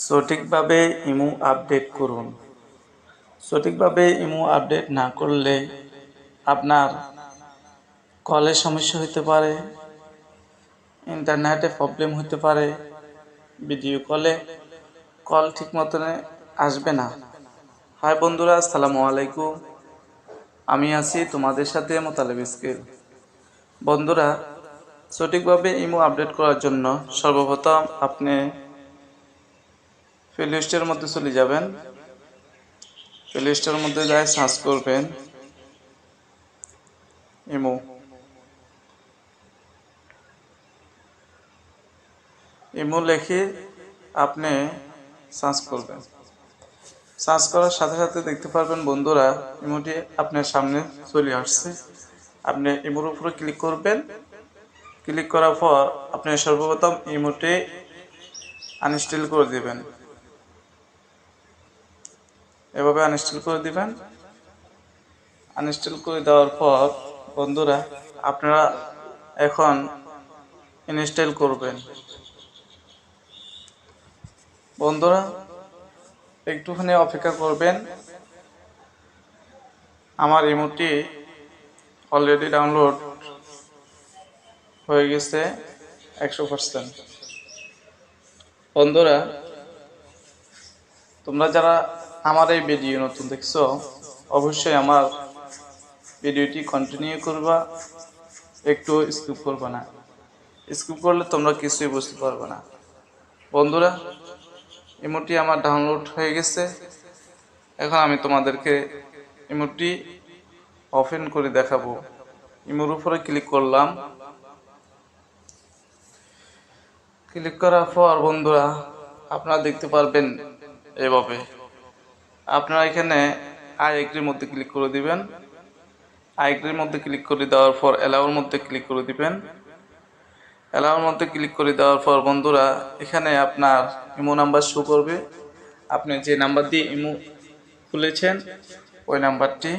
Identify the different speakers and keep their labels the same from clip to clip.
Speaker 1: সঠিকভাবে imo update করুন। সঠিকভাবে ইমো আপডেট না করলে আপনার কলের সমস্যা হতে পারে, ইন্টারনেটে প্রবলেম হতে পারে, ভিডিও কল ঠিক মতন আসবে না। হাই বন্ধুরা, আসসালামু আলাইকুম। আমি আছি তোমাদের সাথে মোতালেব স্কিল। বন্ধুরা, সঠিকভাবে ইমো আপডেট করার জন্য সর্বপ্রথম আপনি প্লে লিস্টের মধ্যে চলে যাবেন। প্লে লিস্টের মধ্যে যাই সার্চ করবেন ইমো। ইমো লিখে আপনি সার্চ করবেন। সার্চ করার সাথে সাথে দেখতে পারবেন বন্ধুরা, ইমোটি আপনার সামনে চলে আসছে। আপনি ইমোর উপরে ক্লিক করবেন। ক্লিক করার পর আপনি সর্বপ্রথম ইমোটি আনইনস্টল করে দিবেন। এভাবে আনইনস্টল করে দিবেন। আনইনস্টল করে দেওয়ার পর বন্ধুরা, আপনারা এখন ইনস্টল করবেন। বন্ধুরা, একটুখানি অপেক্ষা করবেন। আমার ইমোটি অলরেডি ডাউনলোড হয়ে গেছে 100%। বন্ধুরা, তোমরা যারা আমার এই ভিডিও নতুন দেখছো, অবশ্যই আমার ভিডিওটি কন্টিনিউ করবা, একটু স্কিপ করবে না। স্কিপ করলে তোমরা কিছুই বুঝতে পারবে না। বন্ধুরা, ইমোটি আমার ডাউনলোড হয়ে গেছে। এখন আমি তোমাদেরকে ইমোটি ওপেন করে দেখাবো। ইমোর উপরে ক্লিক করলাম। ক্লিক করার পর বন্ধুরা, আপনারা দেখতে পারবেন এভাবে। আপনারা এখানে আই এগ্রির মধ্যে ক্লিক করে দিবেন। আই এগ্রির মধ্যে ক্লিক করে দেওয়ার পর অ্যালাউর মধ্যে ক্লিক করে দিবেন। অ্যালাউর মধ্যে ক্লিক করে দেওয়ার পর বন্ধুরা, এখানে আপনার ইমো নাম্বার শো করবে। আপনি যে নাম্বার দিয়ে ইমো খুলেছেন ওই নাম্বারটি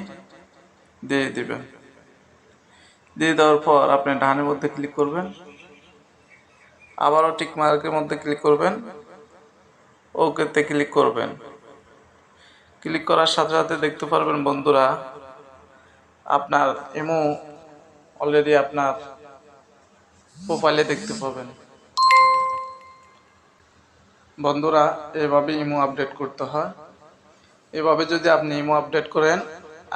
Speaker 1: দিয়ে দিবেন। দিয়ে দেওয়ার পর আপনি ডানের মধ্যে ক্লিক করবেন। আবারও টিক মার্কের মধ্যে ক্লিক করবেন। ওকেতে ক্লিক করবেন। ক্লিক করার সাথে সাথে দেখতে পারবেন বন্ধুরা, আপনার ইমো অলরেডি আপনার প্রোফাইলে দেখতে পাবেন। বন্ধুরা, এভাবে ইমো আপডেট করতে হয়। এভাবে যদি আপনি ইমো আপডেট করেন,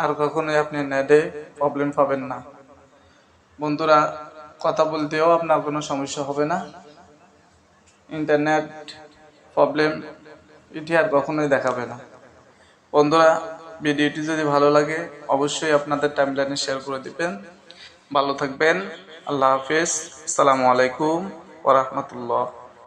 Speaker 1: আর কখনোই আপনি নেটে প্রবলেম পাবেন না। বন্ধুরা, কথা বলতেও আপনার কোনো সমস্যা হবে না। ইন্টারনেট প্রবলেম এটি আর কখনোই দেখাবে না। বন্ধুরা, ভিডিওটি যদি ভালো লাগে অবশ্যই আপনাদের টাইমলাইনে শেয়ার করে দিবেন। ভালো থাকবেন। আল্লাহ হাফেজ। আসসালামু আলাইকুম ওয়া রাহমাতুল্লাহ।